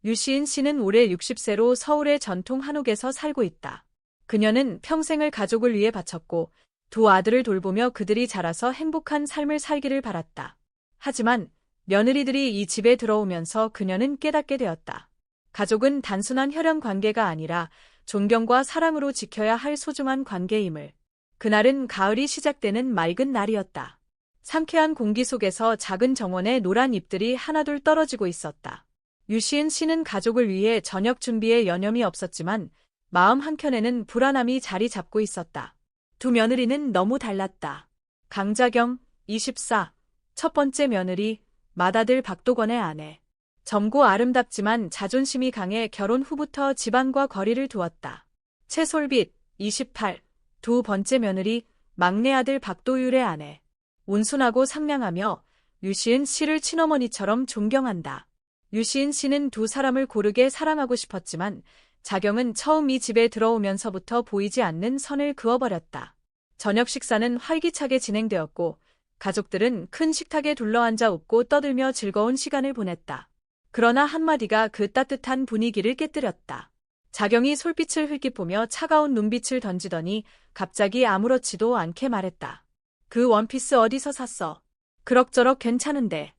유시인 씨는 올해 60세로 서울의 전통 한옥에서 살고 있다. 그녀는 평생을 가족을 위해 바쳤고 두 아들을 돌보며 그들이 자라서 행복한 삶을 살기를 바랐다. 하지만 며느리들이 이 집에 들어오면서 그녀는 깨닫게 되었다. 가족은 단순한 혈연 관계가 아니라 존경과 사랑으로 지켜야 할 소중한 관계임을. 그날은 가을이 시작되는 맑은 날이었다. 상쾌한 공기 속에서 작은 정원에 노란 잎들이 하나둘 떨어지고 있었다. 유시은 씨는 가족을 위해 저녁 준비에 여념이 없었지만 마음 한켠에는 불안함이 자리 잡고 있었다. 두 며느리는 너무 달랐다. 강자경, 24, 첫 번째 며느리, 맏아들 박도건의 아내. 젊고 아름답지만 자존심이 강해 결혼 후부터 집안과 거리를 두었다. 최솔빛, 28, 두 번째 며느리, 막내 아들 박도율의 아내. 온순하고 상냥하며 유시은 씨를 친어머니처럼 존경한다. 유시은 씨는 두 사람을 고르게 사랑하고 싶었지만 자경은 처음 이 집에 들어오면서부터 보이지 않는 선을 그어버렸다. 저녁 식사는 활기차게 진행되었고 가족들은 큰 식탁에 둘러앉아 웃고 떠들며 즐거운 시간을 보냈다. 그러나 한마디가 그 따뜻한 분위기를 깨뜨렸다. 자경이 솔빛을 흘낏 보며 차가운 눈빛을 던지더니 갑자기 아무렇지도 않게 말했다. 그 원피스 어디서 샀어? 그럭저럭 괜찮은데.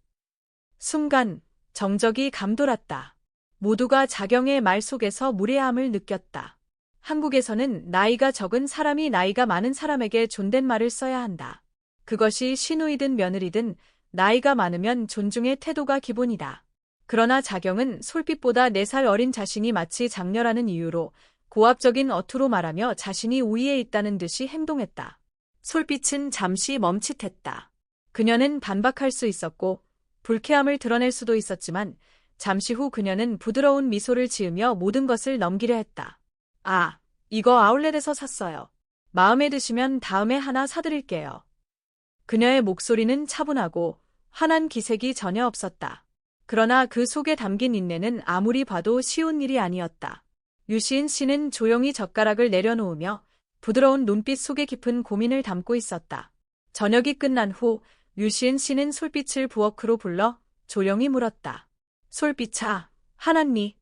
순간 정적이 감돌았다. 모두가 자경의 말 속에서 무례함을 느꼈다. 한국에서는 나이가 적은 사람이 나이가 많은 사람에게 존댓말을 써야 한다. 그것이 시누이든 며느리든 나이가 많으면 존중의 태도가 기본이다. 그러나 자경은 솔빛보다 4살 어린 자신이 마치 장녀라는 이유로 고압적인 어투로 말하며 자신이 우위에 있다는 듯이 행동했다. 솔빛은 잠시 멈칫했다. 그녀는 반박할 수 있었고 불쾌함을 드러낼 수도 있었지만 잠시 후 그녀는 부드러운 미소를 지으며 모든 것을 넘기려 했다. 아, 이거 아울렛에서 샀어요. 마음에 드시면 다음에 하나 사드릴게요. 그녀의 목소리는 차분하고 환한 기색이 전혀 없었다. 그러나 그 속에 담긴 인내는 아무리 봐도 쉬운 일이 아니었다. 유시은 씨는 조용히 젓가락을 내려놓으며 부드러운 눈빛 속에 깊은 고민을 담고 있었다. 저녁이 끝난 후 유시은 씨는 솔빛을 부엌으로 불러 조용히 물었다. 솔빛아, 화났니?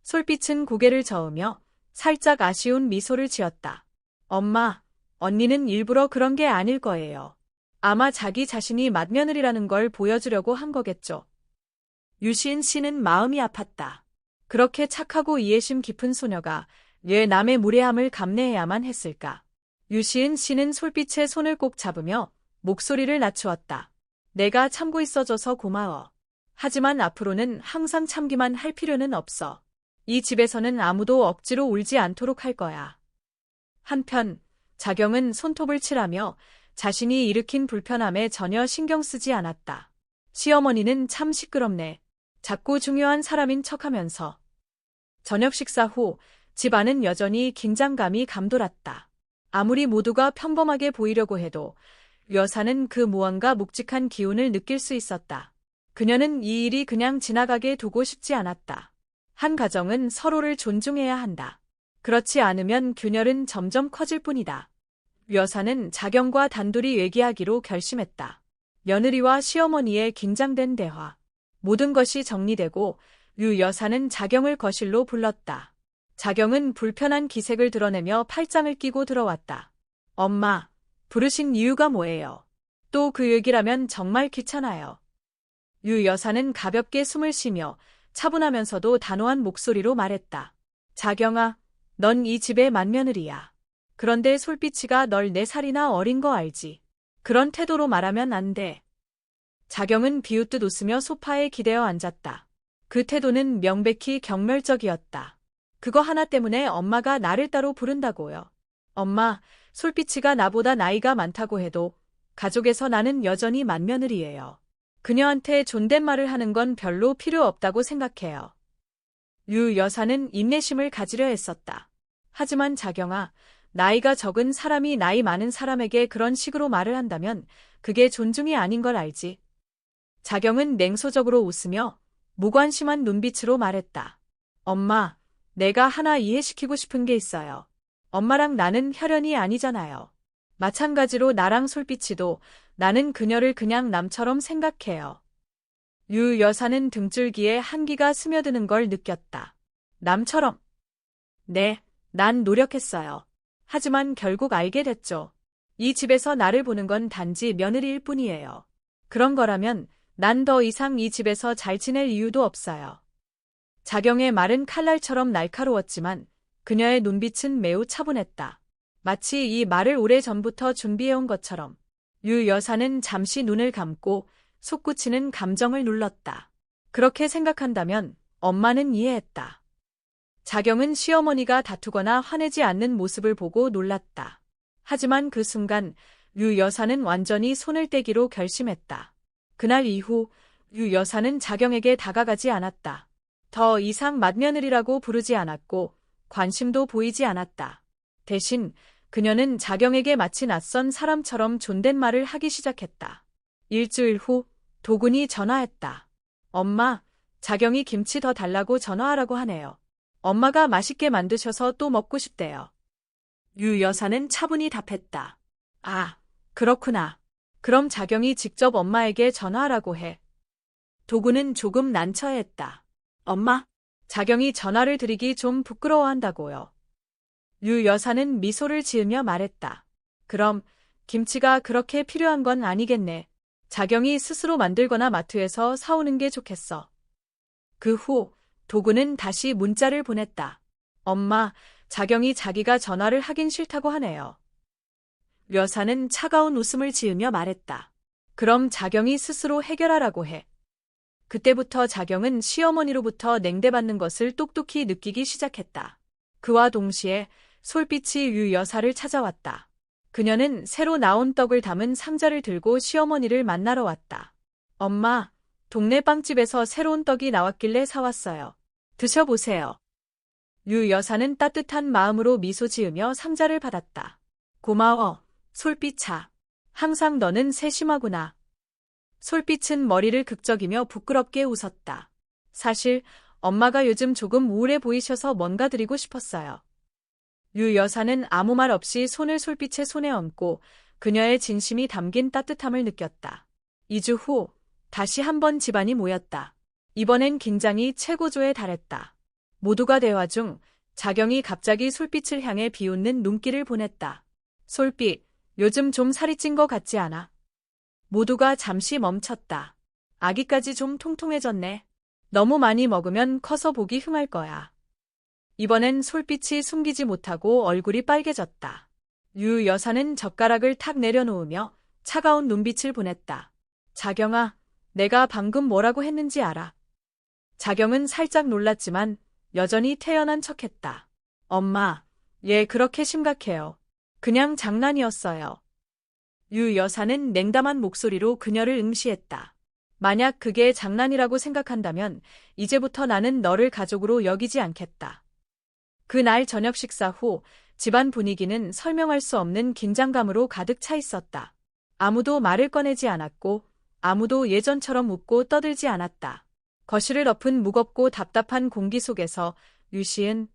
솔빛은 고개를 저으며 살짝 아쉬운 미소를 지었다. 엄마, 언니는 일부러 그런 게 아닐 거예요. 아마 자기 자신이 맏며느리라는 걸 보여주려고 한 거겠죠. 유시은 씨는 마음이 아팠다. 그렇게 착하고 이해심 깊은 소녀가 왜 남의 무례함을 감내해야만 했을까? 유시은 씨는 솔빛의 손을 꼭 잡으며 목소리를 낮추었다. 내가 참고 있어줘서 고마워. 하지만 앞으로는 항상 참기만 할 필요는 없어. 이 집에서는 아무도 억지로 울지 않도록 할 거야. 한편 자경은 손톱을 칠하며 자신이 일으킨 불편함에 전혀 신경 쓰지 않았다. 시어머니는 참 시끄럽네. 작고 중요한 사람인 척하면서. 저녁 식사 후 집안은 여전히 긴장감이 감돌았다. 아무리 모두가 평범하게 보이려고 해도 여사는 그 무언가 묵직한 기운을 느낄 수 있었다. 그녀는 이 일이 그냥 지나가게 두고 싶지 않았다. 한 가정은 서로를 존중해야 한다. 그렇지 않으면 균열은 점점 커질 뿐이다. 여사는 자경과 단둘이 얘기하기로 결심했다. 며느리와 시어머니의 긴장된 대화. 모든 것이 정리되고 유 여사는 자경을 거실로 불렀다. 자경은 불편한 기색을 드러내며 팔짱을 끼고 들어왔다. 엄마, 부르신 이유가 뭐예요? 또 그 얘기라면 정말 귀찮아요. 유 여사는 가볍게 숨을 쉬며 차분하면서도 단호한 목소리로 말했다. 자경아, 넌 이 집의 맏며느리야. 그런데 솔빛이가 널 4살이나 어린 거 알지? 그런 태도로 말하면 안 돼. 자경은 비웃듯 웃으며 소파에 기대어 앉았다. 그 태도는 명백히 경멸적이었다. 그거 하나 때문에 엄마가 나를 따로 부른다고요. 엄마, 솔빛이가 나보다 나이가 많다고 해도 가족에서 나는 여전히 맏며느리예요. 그녀한테 존댓말을 하는 건 별로 필요 없다고 생각해요. 유 여사는 인내심을 가지려 했었다. 하지만 자경아, 나이가 적은 사람이 나이 많은 사람에게 그런 식으로 말을 한다면 그게 존중이 아닌 걸 알지. 자경은 냉소적으로 웃으며 무관심한 눈빛으로 말했다. 엄마, 내가 하나 이해시키고 싶은 게 있어요. 엄마랑 나는 혈연이 아니잖아요. 마찬가지로 나랑 솔빛이도 나는 그녀를 그냥 남처럼 생각해요. 유 여사는 등줄기에 한기가 스며드는 걸 느꼈다. 남처럼. 네, 난 노력했어요. 하지만 결국 알게 됐죠. 이 집에서 나를 보는 건 단지 며느리일 뿐이에요. 그런 거라면 난 더 이상 이 집에서 잘 지낼 이유도 없어요. 자경의 말은 칼날처럼 날카로웠지만 그녀의 눈빛은 매우 차분했다. 마치 이 말을 오래전부터 준비해온 것처럼. 유 여사는 잠시 눈을 감고 솟구치는 감정을 눌렀다. 그렇게 생각한다면 엄마는 이해했다. 자경은 시어머니가 다투거나 화내지 않는 모습을 보고 놀랐다. 하지만 그 순간 유 여사는 완전히 손을 떼기로 결심했다. 그날 이후 유 여사는 자경에게 다가가지 않았다. 더 이상 맏며느리라고 부르지 않았고 관심도 보이지 않았다. 대신 그녀는 자경에게 마치 낯선 사람처럼 존댓말을 하기 시작했다. 일주일 후 도군이 전화했다. 엄마, 자경이 김치 더 달라고 전화하라고 하네요. 엄마가 맛있게 만드셔서 또 먹고 싶대요. 유 여사는 차분히 답했다. 아, 그렇구나. 그럼 자경이 직접 엄마에게 전화하라고 해. 도군은 조금 난처해했다. 엄마, 자경이 전화를 드리기 좀 부끄러워한다고요. 유 여사는 미소를 지으며 말했다. 그럼 김치가 그렇게 필요한 건 아니겠네. 자경이 스스로 만들거나 마트에서 사오는 게 좋겠어. 그 후 도군은 다시 문자를 보냈다. 엄마, 자경이 자기가 전화를 하긴 싫다고 하네요. 여사는 차가운 웃음을 지으며 말했다. 그럼 자경이 스스로 해결하라고 해. 그때부터 자경은 시어머니로부터 냉대받는 것을 똑똑히 느끼기 시작했다. 그와 동시에 솔빛이 유 여사를 찾아왔다. 그녀는 새로 나온 떡을 담은 상자를 들고 시어머니를 만나러 왔다. 엄마, 동네 빵집에서 새로운 떡이 나왔길래 사왔어요. 드셔보세요. 유 여사는 따뜻한 마음으로 미소 지으며 상자를 받았다. 고마워, 솔빛아. 항상 너는 세심하구나. 솔빛은 머리를 극적이며 부끄럽게 웃었다. 사실 엄마가 요즘 조금 우울해 보이셔서 뭔가 드리고 싶었어요. 유 여사는 아무 말 없이 손을 솔빛의 손에 얹고 그녀의 진심이 담긴 따뜻함을 느꼈다. 2주 후 다시 한번 집안이 모였다. 이번엔 긴장이 최고조에 달했다. 모두가 대화 중 자경이 갑자기 솔빛을 향해 비웃는 눈길을 보냈다. 솔빛, 요즘 좀 살이 찐 것 같지 않아? 모두가 잠시 멈췄다. 아기까지 좀 통통해졌네. 너무 많이 먹으면 커서 보기 흉할 거야. 이번엔 솔빛이 숨기지 못하고 얼굴이 빨개졌다. 유 여사는 젓가락을 탁 내려놓으며 차가운 눈빛을 보냈다. 자경아, 내가 방금 뭐라고 했는지 알아? 자경은 살짝 놀랐지만 여전히 태연한 척했다. 엄마, 얘 그렇게 심각해요. 그냥 장난이었어요. 유 여사는 냉담한 목소리로 그녀를 응시했다. 만약 그게 장난이라고 생각한다면 이제부터 나는 너를 가족으로 여기지 않겠다. 그날 저녁 식사 후 집안 분위기는 설명할 수 없는 긴장감으로 가득 차 있었다. 아무도 말을 꺼내지 않았고 아무도 예전처럼 웃고 떠들지 않았다. 거실을 덮은 무겁고 답답한 공기 속에서 유시은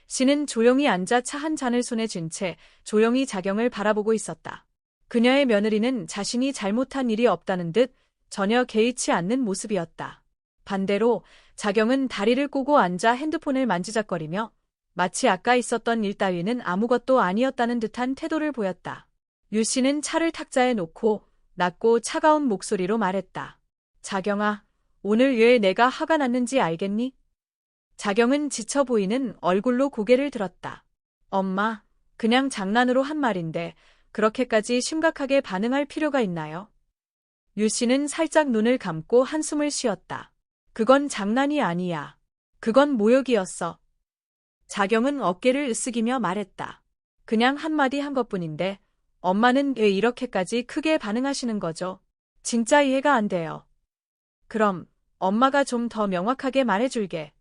씨는 조용히 앉아 차 한 잔을 손에 쥔 채 조용히 자경을 바라보고 있었다. 그녀의 며느리는 자신이 잘못한 일이 없다는 듯 전혀 개의치 않는 모습이었다. 반대로 자경은 다리를 꼬고 앉아 핸드폰을 만지작거리며 마치 아까 있었던 일 따위는 아무것도 아니었다는 듯한 태도를 보였다. 유 씨는 차를 탁자에 놓고 낮고 차가운 목소리로 말했다. 자경아, 오늘 왜 내가 화가 났는지 알겠니? 자경은 지쳐 보이는 얼굴로 고개를 들었다. 엄마, 그냥 장난으로 한 말인데 그렇게까지 심각하게 반응할 필요가 있나요? 유 씨는 살짝 눈을 감고 한숨을 쉬었다. 그건 장난이 아니야. 그건 모욕이었어. 자경은 어깨를 으쓱이며 말했다. 그냥 한마디 한 것뿐인데 엄마는 왜 이렇게까지 크게 반응하시는 거죠? 진짜 이해가 안 돼요. 그럼 엄마가 좀 더 명확하게 말해줄게.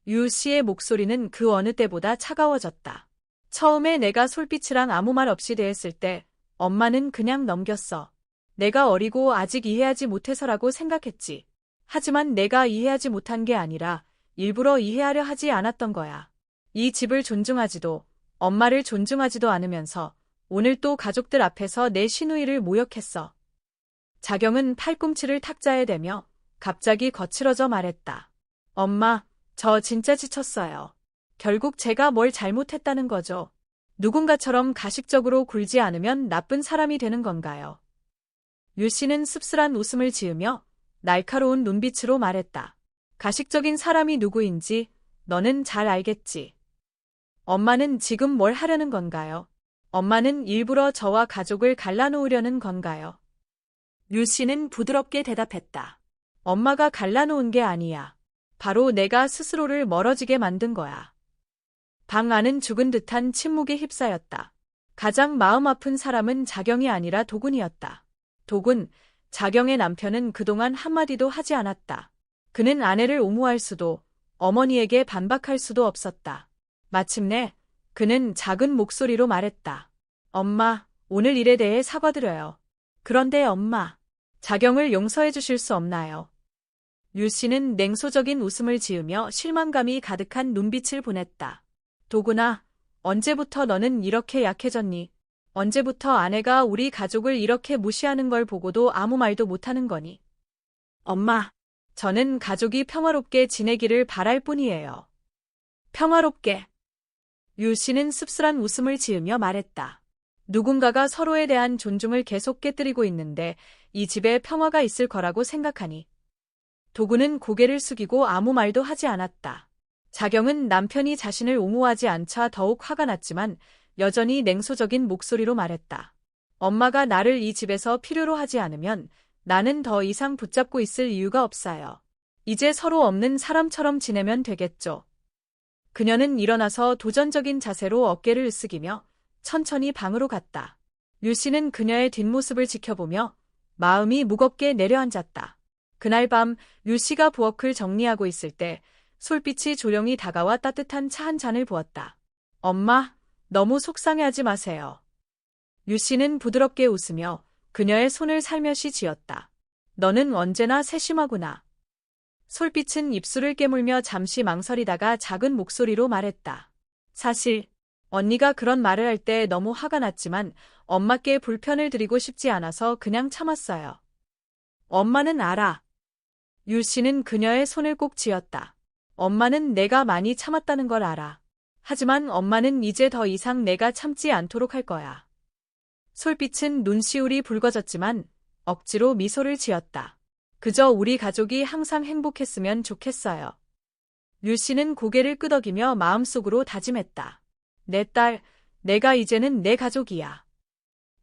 유 씨의 목소리는 그 어느 때보다 차가워졌다. 처음에 내가 솔빛이랑 아무 말 없이 대했을 때 엄마는 그냥 넘겼어. 내가 어리고 아직 이해하지 못해서라고 생각했지. 하지만 내가 이해하지 못한 게 아니라 일부러 이해하려 하지 않았던 거야. 이 집을 존중하지도 엄마를 존중하지도 않으면서 오늘 또 가족들 앞에서 내 시누이를 모욕했어. 자경은 팔꿈치를 탁자에 대며 갑자기 거칠어져 말했다. 엄마, 저 진짜 지쳤어요. 결국 제가 뭘 잘못했다는 거죠. 누군가처럼 가식적으로 굴지 않으면 나쁜 사람이 되는 건가요? 유 씨는 씁쓸한 웃음을 지으며 날카로운 눈빛으로 말했다. 가식적인 사람이 누구인지 너는 잘 알겠지. 엄마는 지금 뭘 하려는 건가요? 엄마는 일부러 저와 가족을 갈라놓으려는 건가요? 유 씨는 부드럽게 대답했다. 엄마가 갈라놓은 게 아니야. 바로 내가 스스로를 멀어지게 만든 거야. 방 안은 죽은 듯한 침묵에 휩싸였다. 가장 마음 아픈 사람은 자경이 아니라 도군이었다. 도군, 자경의 남편은 그동안 한마디도 하지 않았다. 그는 아내를 옹호할 수도, 어머니에게 반박할 수도 없었다. 마침내 그는 작은 목소리로 말했다. 엄마, 오늘 일에 대해 사과드려요. 그런데 엄마, 자경을 용서해 주실 수 없나요? 유 씨는 냉소적인 웃음을 지으며 실망감이 가득한 눈빛을 보냈다. 도구나, 언제부터 너는 이렇게 약해졌니? 언제부터 아내가 우리 가족을 이렇게 무시하는 걸 보고도 아무 말도 못하는 거니? 엄마, 저는 가족이 평화롭게 지내기를 바랄 뿐이에요. 평화롭게. 유 씨는 씁쓸한 웃음을 지으며 말했다. 누군가가 서로에 대한 존중을 계속 깨뜨리고 있는데 이 집에 평화가 있을 거라고 생각하니? 도구는 고개를 숙이고 아무 말도 하지 않았다. 자경은 남편이 자신을 옹호하지 않자 더욱 화가 났지만 여전히 냉소적인 목소리로 말했다. 엄마가 나를 이 집에서 필요로 하지 않으면 나는 더 이상 붙잡고 있을 이유가 없어요. 이제 서로 없는 사람처럼 지내면 되겠죠. 그녀는 일어나서 도전적인 자세로 어깨를 으쓱이며 천천히 방으로 갔다. 유 씨는 그녀의 뒷모습을 지켜보며 마음이 무겁게 내려앉았다. 그날 밤 유 씨가 부엌을 정리하고 있을 때 솔빛이 조용히 다가와 따뜻한 차 한 잔을 부었다. 엄마, 너무 속상해하지 마세요. 유 씨는 부드럽게 웃으며 그녀의 손을 살며시 쥐었다. 너는 언제나 세심하구나. 솔빛은 입술을 깨물며 잠시 망설이다가 작은 목소리로 말했다. 사실 언니가 그런 말을 할 때 너무 화가 났지만 엄마께 불편을 드리고 싶지 않아서 그냥 참았어요. 엄마는 알아. 유 씨는 그녀의 손을 꼭 쥐었다. 엄마는 내가 많이 참았다는 걸 알아. 하지만 엄마는 이제 더 이상 내가 참지 않도록 할 거야. 솔빛은 눈시울이 붉어졌지만 억지로 미소를 지었다. 그저 우리 가족이 항상 행복했으면 좋겠어요. 유 씨는 고개를 끄덕이며 마음속으로 다짐했다. 내 딸, 내가 이제는 내 가족이야.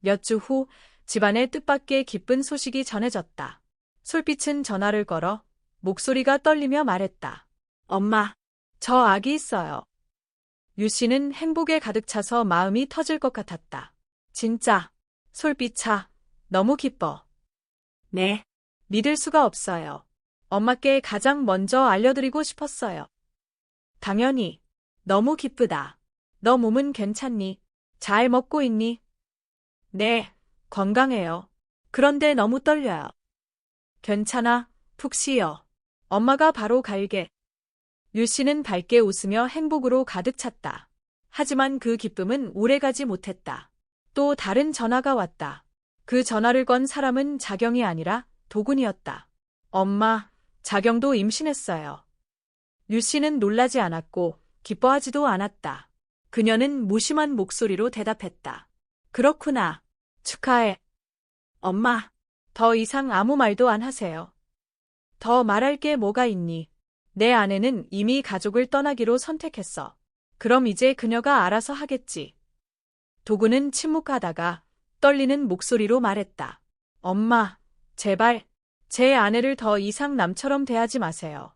몇 주 후 집안에 뜻밖의 기쁜 소식이 전해졌다. 솔빛은 전화를 걸어 목소리가 떨리며 말했다. 엄마, 저 아기 있어요. 유 씨는 행복에 가득 차서 마음이 터질 것 같았다. 진짜, 솔빛아, 너무 기뻐. 네, 믿을 수가 없어요. 엄마께 가장 먼저 알려드리고 싶었어요. 당연히, 너무 기쁘다. 너 몸은 괜찮니? 잘 먹고 있니? 네, 건강해요. 그런데 너무 떨려요. 괜찮아, 푹 쉬어. 엄마가 바로 갈게. 유 씨는 밝게 웃으며 행복으로 가득 찼다. 하지만 그 기쁨은 오래가지 못했다. 또 다른 전화가 왔다. 그 전화를 건 사람은 자경이 아니라 도군이었다. 엄마, 자경도 임신했어요. 유 씨는 놀라지 않았고 기뻐하지도 않았다. 그녀는 무심한 목소리로 대답했다. 그렇구나. 축하해. 엄마, 더 이상 아무 말도 안 하세요. 더 말할 게 뭐가 있니? 내 아내는 이미 가족을 떠나기로 선택했어. 그럼 이제 그녀가 알아서 하겠지. 도구는 침묵하다가 떨리는 목소리로 말했다. 엄마, 제발, 제 아내를 더 이상 남처럼 대하지 마세요.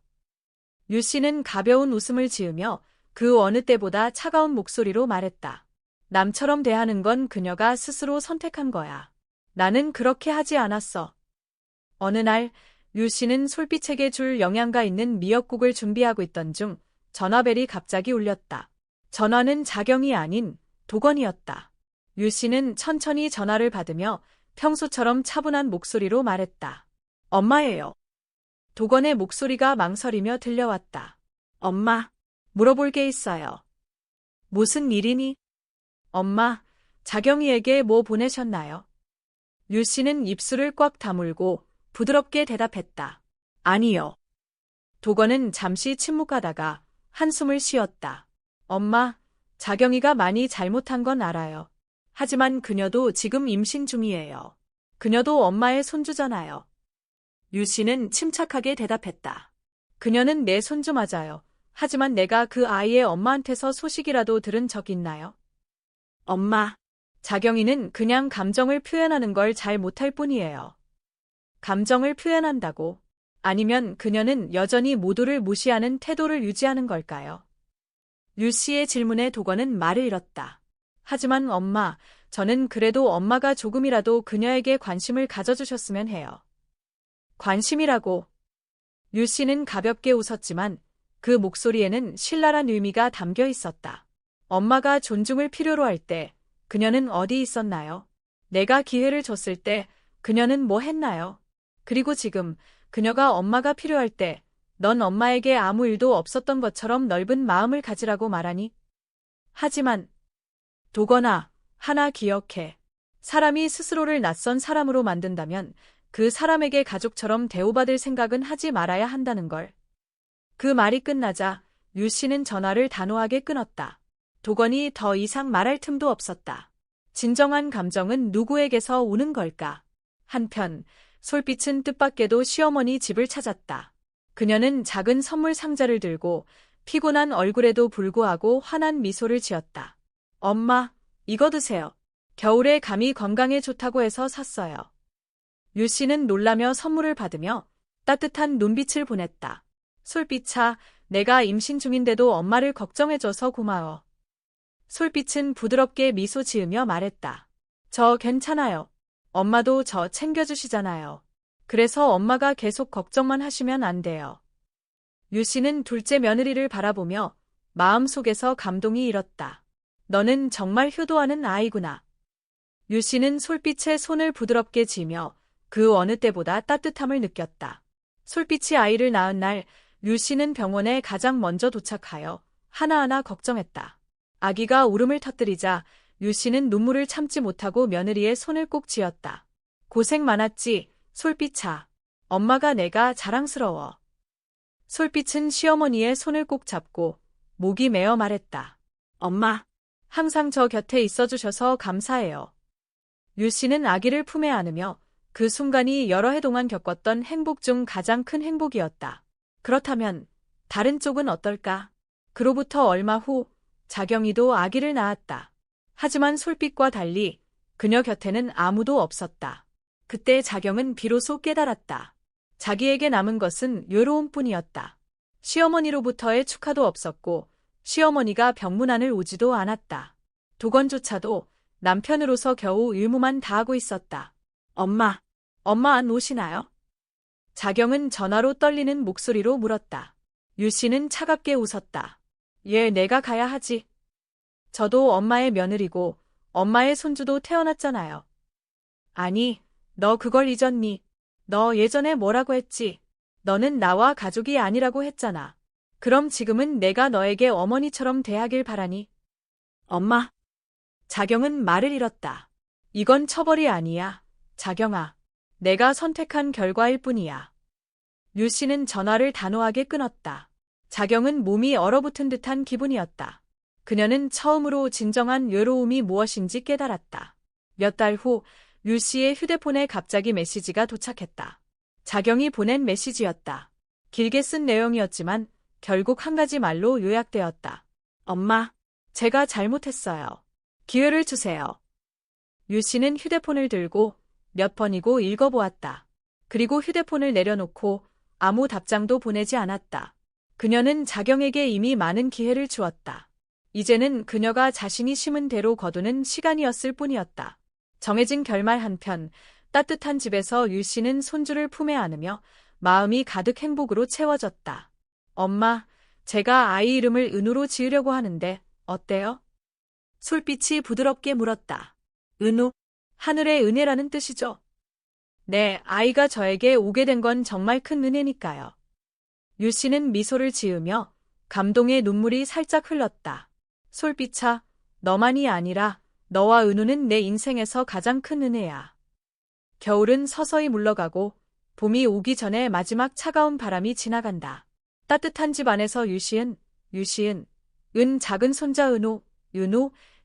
유 씨는 가벼운 웃음을 지으며 그 어느 때보다 차가운 목소리로 말했다. 남처럼 대하는 건 그녀가 스스로 선택한 거야. 나는 그렇게 하지 않았어. 어느 날, 유 씨는 솔빛에게 줄 영양가 있는 미역국을 준비하고 있던 중 전화벨이 갑자기 울렸다. 전화는 자경이 아닌 도건이었다. 유 씨는 천천히 전화를 받으며 평소처럼 차분한 목소리로 말했다. 엄마예요. 도건의 목소리가 망설이며 들려왔다. 엄마, 물어볼 게 있어요. 무슨 일이니? 엄마, 자경이에게 뭐 보내셨나요? 유 씨는 입술을 꽉 다물고 부드럽게 대답했다. 아니요. 도건은 잠시 침묵하다가 한숨을 쉬었다. 엄마, 자경이가 많이 잘못한 건 알아요. 하지만 그녀도 지금 임신 중이에요. 그녀도 엄마의 손주잖아요. 유 씨는 침착하게 대답했다. 그녀는 내 손주 맞아요. 하지만 내가 그 아이의 엄마한테서 소식이라도 들은 적 있나요? 엄마, 자경이는 그냥 감정을 표현하는 걸 잘 못할 뿐이에요. 감정을 표현한다고? 아니면 그녀는 여전히 모두를 무시하는 태도를 유지하는 걸까요? 유 씨의 질문에 도건은 말을 잃었다. 하지만 엄마, 저는 그래도 엄마가 조금이라도 그녀에게 관심을 가져주셨으면 해요. 관심이라고? 유 씨는 가볍게 웃었지만 그 목소리에는 신랄한 의미가 담겨 있었다. 엄마가 존중을 필요로 할 때 그녀는 어디 있었나요? 내가 기회를 줬을 때 그녀는 뭐 했나요? 그리고 지금 그녀가 엄마가 필요할 때 넌 엄마에게 아무 일도 없었던 것처럼 넓은 마음을 가지라고 말하니? 하지만 도건아, 하나 기억해. 사람이 스스로를 낯선 사람으로 만든다면 그 사람에게 가족처럼 대우받을 생각은 하지 말아야 한다는 걸. 그 말이 끝나자 유 씨는 전화를 단호하게 끊었다. 도건이 더 이상 말할 틈도 없었다. 진정한 감정은 누구에게서 오는 걸까? 한편 솔빛은 뜻밖에도 시어머니 집을 찾았다. 그녀는 작은 선물 상자를 들고 피곤한 얼굴에도 불구하고 환한 미소를 지었다. 엄마, 이거 드세요. 겨울에 감이 건강에 좋다고 해서 샀어요. 유 씨는 놀라며 선물을 받으며 따뜻한 눈빛을 보냈다. 솔빛아, 내가 임신 중인데도 엄마를 걱정해줘서 고마워. 솔빛은 부드럽게 미소 지으며 말했다. 저 괜찮아요. 엄마도 저 챙겨주시잖아요. 그래서 엄마가 계속 걱정만 하시면 안 돼요. 유 씨는 둘째 며느리를 바라보며 마음속에서 감동이 일었다. 너는 정말 효도하는 아이구나. 유 씨는 솔빛의 손을 부드럽게 쥐며 그 어느 때보다 따뜻함을 느꼈다. 솔빛이 아이를 낳은 날, 유 씨는 병원에 가장 먼저 도착하여 하나하나 걱정했다. 아기가 울음을 터뜨리자 유 씨는 눈물을 참지 못하고 며느리의 손을 꼭 쥐었다. 고생 많았지, 솔빛아. 엄마가 내가 자랑스러워. 솔빛은 시어머니의 손을 꼭 잡고 목이 메어 말했다. 엄마, 항상 저 곁에 있어주셔서 감사해요. 유 씨는 아기를 품에 안으며 그 순간이 여러 해 동안 겪었던 행복 중 가장 큰 행복이었다. 그렇다면 다른 쪽은 어떨까? 그로부터 얼마 후 자경이도 아기를 낳았다. 하지만 솔빛과 달리 그녀 곁에는 아무도 없었다. 그때 자경은 비로소 깨달았다. 자기에게 남은 것은 외로움뿐이었다. 시어머니로부터의 축하도 없었고 시어머니가 병문안을 오지도 않았다. 도건조차도 남편으로서 겨우 의무만 다하고 있었다. 엄마, 엄마 안 오시나요? 자경은 전화로 떨리는 목소리로 물었다. 유 씨는 차갑게 웃었다. 예, 내가 가야 하지. 저도 엄마의 며느리고 엄마의 손주도 태어났잖아요. 아니, 너 그걸 잊었니? 너 예전에 뭐라고 했지? 너는 나와 가족이 아니라고 했잖아. 그럼 지금은 내가 너에게 어머니처럼 대하길 바라니? 엄마. 자경은 말을 잃었다. 이건 처벌이 아니야, 자경아. 내가 선택한 결과일 뿐이야. 유 씨는 전화를 단호하게 끊었다. 자경은 몸이 얼어붙은 듯한 기분이었다. 그녀는 처음으로 진정한 외로움이 무엇인지 깨달았다. 몇 달 후 유 씨의 휴대폰에 갑자기 메시지가 도착했다. 자경이 보낸 메시지였다. 길게 쓴 내용이었지만 결국 한 가지 말로 요약되었다. 엄마, 제가 잘못했어요. 기회를 주세요. 유 씨는 휴대폰을 들고 몇 번이고 읽어보았다. 그리고 휴대폰을 내려놓고 아무 답장도 보내지 않았다. 그녀는 자경에게 이미 많은 기회를 주었다. 이제는 그녀가 자신이 심은 대로 거두는 시간이었을 뿐이었다. 정해진 결말 한편 따뜻한 집에서 유 씨는 손주를 품에 안으며 마음이 가득 행복으로 채워졌다. 엄마, 제가 아이 이름을 은우로 지으려고 하는데 어때요? 솔빛이 부드럽게 물었다. 은우, 하늘의 은혜라는 뜻이죠. 네, 아이가 저에게 오게 된 건 정말 큰 은혜니까요. 유 씨는 미소를 지으며 감동의 눈물이 살짝 흘렀다. 솔빛아, 너만이 아니라 너와 은우는 내 인생에서 가장 큰 은혜야. 겨울은 서서히 물러가고 봄이 오기 전에 마지막 차가운 바람이 지나간다. 따뜻한 집 안에서 은 작은 손자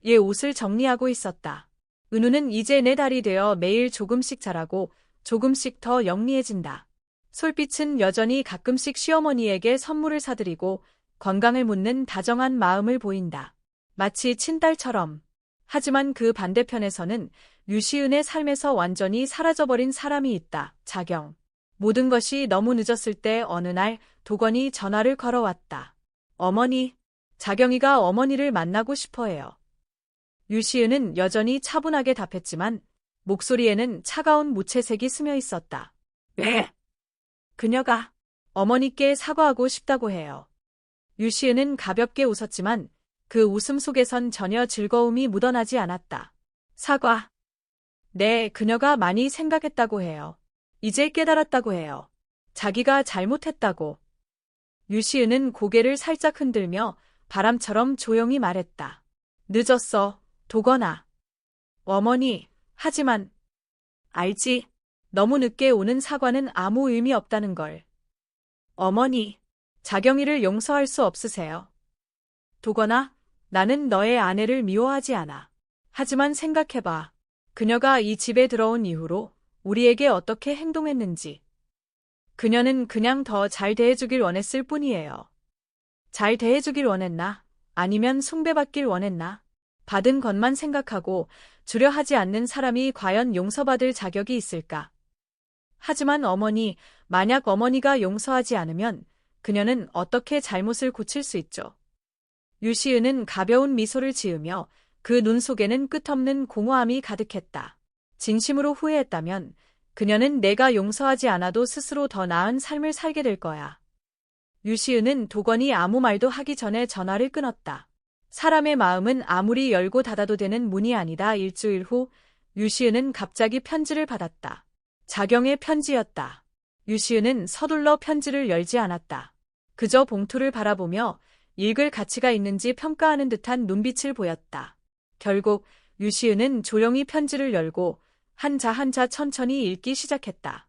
얘 옷을 정리하고 있었다. 은우는 이제 4달이 되어 매일 조금씩 자라고 조금씩 더 영리해진다. 솔빛은 여전히 가끔씩 시어머니에게 선물을 사드리고 건강을 묻는 다정한 마음을 보인다. 마치 친딸처럼. 하지만 그 반대편에서는 유시은의 삶에서 완전히 사라져버린 사람이 있다. 자경. 모든 것이 너무 늦었을 때 어느 날 도건이 전화를 걸어왔다. 어머니. 자경이가 어머니를 만나고 싶어해요. 유시은은 여전히 차분하게 답했지만 목소리에는 차가운 무채색이 스며 있었다. 왜? 그녀가 어머니께 사과하고 싶다고 해요. 유시은은 가볍게 웃었지만 그 웃음 속에선 전혀 즐거움이 묻어나지 않았다. 사과. 네, 그녀가 많이 생각했다고 해요. 이제 깨달았다고 해요. 자기가 잘못했다고. 유시은은 고개를 살짝 흔들며 바람처럼 조용히 말했다. 늦었어, 도건아. 어머니, 하지만 알지? 너무 늦게 오는 사과는 아무 의미 없다는 걸. 어머니, 자경이를 용서할 수 없으세요? 도건아, 나는 너의 아내를 미워하지 않아. 하지만 생각해봐. 그녀가 이 집에 들어온 이후로 우리에게 어떻게 행동했는지. 그녀는 그냥 더 잘 대해주길 원했을 뿐이에요. 잘 대해주길 원했나? 아니면 숭배받길 원했나? 받은 것만 생각하고 주려 하지 않는 사람이 과연 용서받을 자격이 있을까? 하지만 어머니, 만약 어머니가 용서하지 않으면 그녀는 어떻게 잘못을 고칠 수 있죠? 유시은은 가벼운 미소를 지으며 그 눈 속에는 끝없는 공허함이 가득했다. 진심으로 후회했다면 그녀는 내가 용서하지 않아도 스스로 더 나은 삶을 살게 될 거야. 유시은은 도건이 아무 말도 하기 전에 전화를 끊었다. 사람의 마음은 아무리 열고 닫아도 되는 문이 아니다. 일주일 후 유시은은 갑자기 편지를 받았다. 자경의 편지였다. 유시은은 서둘러 편지를 열지 않았다. 그저 봉투를 바라보며 읽을 가치가 있는지 평가하는 듯한 눈빛을 보였다. 결국 유시은은 조용히 편지를 열고 한자 한자 천천히 읽기 시작했다.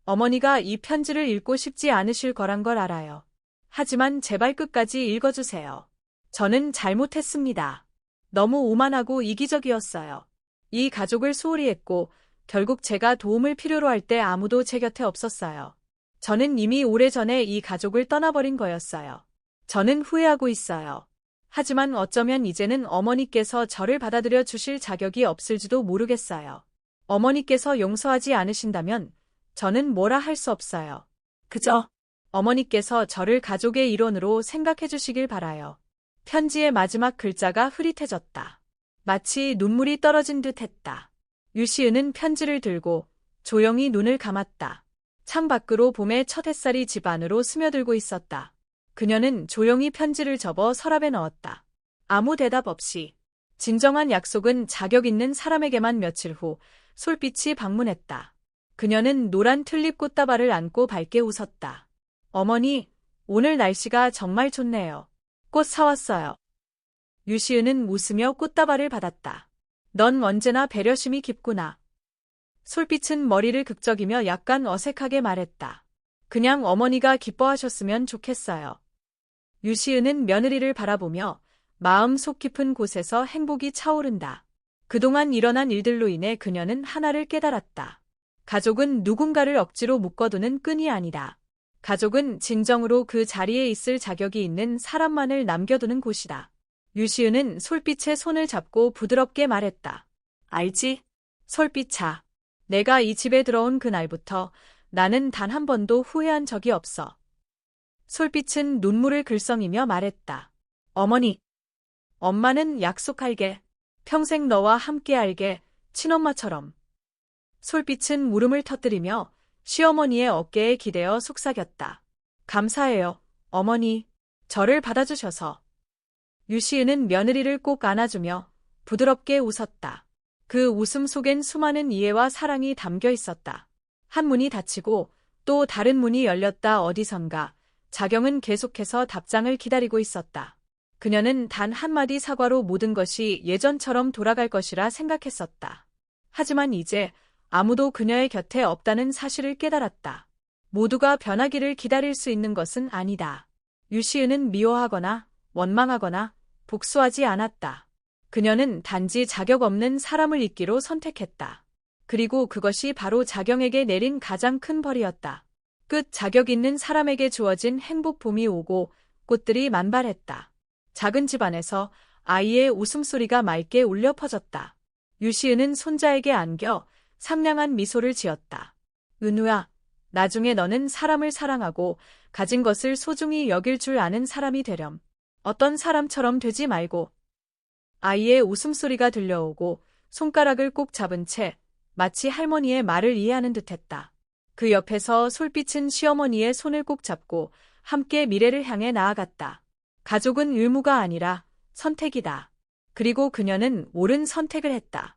어머니가 이 편지를 읽고 싶지 않으실 거란 걸 알아요. 하지만 제발 끝까지 읽어주세요. 저는 잘못했습니다. 너무 오만하고 이기적이었어요. 이 가족을 소홀히 했고 결국 제가 도움을 필요로 할 때 아무도 제 곁에 없었어요. 저는 이미 오래전에 이 가족을 떠나버린 거였어요. 저는 후회하고 있어요. 하지만 어쩌면 이제는 어머니께서 저를 받아들여 주실 자격이 없을지도 모르겠어요. 어머니께서 용서하지 않으신다면 저는 뭐라 할 수 없어요. 그저 어머니께서 저를 가족의 일원으로 생각해 주시길 바라요. 편지의 마지막 글자가 흐릿해졌다. 마치 눈물이 떨어진 듯 했다. 유시은은 편지를 들고 조용히 눈을 감았다. 창밖으로 봄의 첫 햇살이 집 안으로 스며들고 있었다. 그녀는 조용히 편지를 접어 서랍에 넣었다. 아무 대답 없이. 진정한 약속은 자격 있는 사람에게만. 며칠 후 솔빛이 방문했다. 그녀는 노란 튤립 꽃다발을 안고 밝게 웃었다. 어머니, 오늘 날씨가 정말 좋네요. 꽃 사왔어요. 유시은은 웃으며 꽃다발을 받았다. 넌 언제나 배려심이 깊구나. 솔빛은 머리를 극적이며 약간 어색하게 말했다. 그냥 어머니가 기뻐하셨으면 좋겠어요. 유시은은 며느리를 바라보며 마음 속 깊은 곳에서 행복이 차오른다. 그동안 일어난 일들로 인해 그녀는 하나를 깨달았다. 가족은 누군가를 억지로 묶어두는 끈이 아니다. 가족은 진정으로 그 자리에 있을 자격이 있는 사람만을 남겨두는 곳이다. 유시은은 솔빛의 손을 잡고 부드럽게 말했다. 알지? 솔빛아. 내가 이 집에 들어온 그날부터 나는 단 한 번도 후회한 적이 없어. 솔빛은 눈물을 글썽이며 말했다. 어머니. 엄마는 약속할게. 평생 너와 함께 알게. 친엄마처럼. 솔빛은 울음을 터뜨리며 시어머니의 어깨에 기대어 속삭였다. 감사해요, 어머니. 저를 받아주셔서. 유시은은 며느리를 꼭 안아주며 부드럽게 웃었다. 그 웃음 속엔 수많은 이해와 사랑이 담겨 있었다. 한 문이 닫히고 또 다른 문이 열렸다. 어디선가 자경은 계속해서 답장을 기다리고 있었다. 그녀는 단 한마디 사과로 모든 것이 예전처럼 돌아갈 것이라 생각했었다. 하지만 이제 아무도 그녀의 곁에 없다는 사실을 깨달았다. 모두가 변하기를 기다릴 수 있는 것은 아니다. 유시은은 미워하거나 원망하거나 복수하지 않았다. 그녀는 단지 자격 없는 사람을 잇기로 선택했다. 그리고 그것이 바로 자경에게 내린 가장 큰 벌이었다. 끝. 자격 있는 사람에게 주어진 행복. 봄이 오고 꽃들이 만발했다. 작은 집안에서 아이의 웃음소리가 맑게 울려 퍼졌다. 유시은은 손자에게 안겨 상냥한 미소를 지었다. 은우야, 나중에 너는 사람을 사랑하고 가진 것을 소중히 여길 줄 아는 사람이 되렴. 어떤 사람처럼 되지 말고. 아이의 웃음소리가 들려오고 손가락을 꼭 잡은 채 마치 할머니의 말을 이해하는 듯했다. 그 옆에서 솔빛은 시어머니의 손을 꼭 잡고 함께 미래를 향해 나아갔다. 가족은 의무가 아니라 선택이다. 그리고 그녀는 옳은 선택을 했다.